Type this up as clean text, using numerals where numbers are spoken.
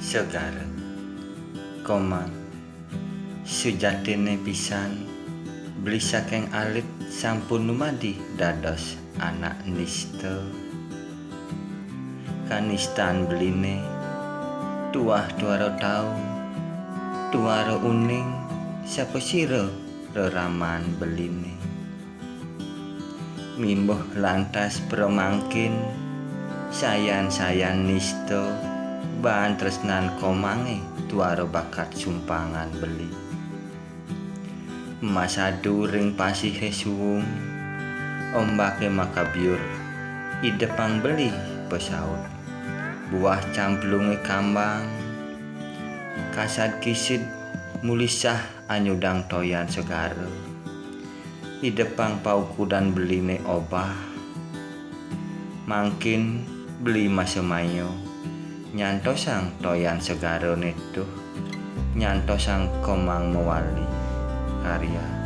Segara komang sujatine pisan beli saking alit sampun numadi dados anak nista. Kanistan beline tuah 2 taun 2 uning sapa sira reraman beline. Mimbuh lantas promangkin sayan-sayan nista bahan tresnan komange tuaro bakat sumpangan beli. Masadu ring pasihe suwung ombake makabyur idepang beli pesaut buah camplunge kambang kasad kisid mulisah anyudang toyan segara idepang pauku dan beline obah mangkin beli masemayo nyantosang toyan segaro netuh nyantosang komang mewali karya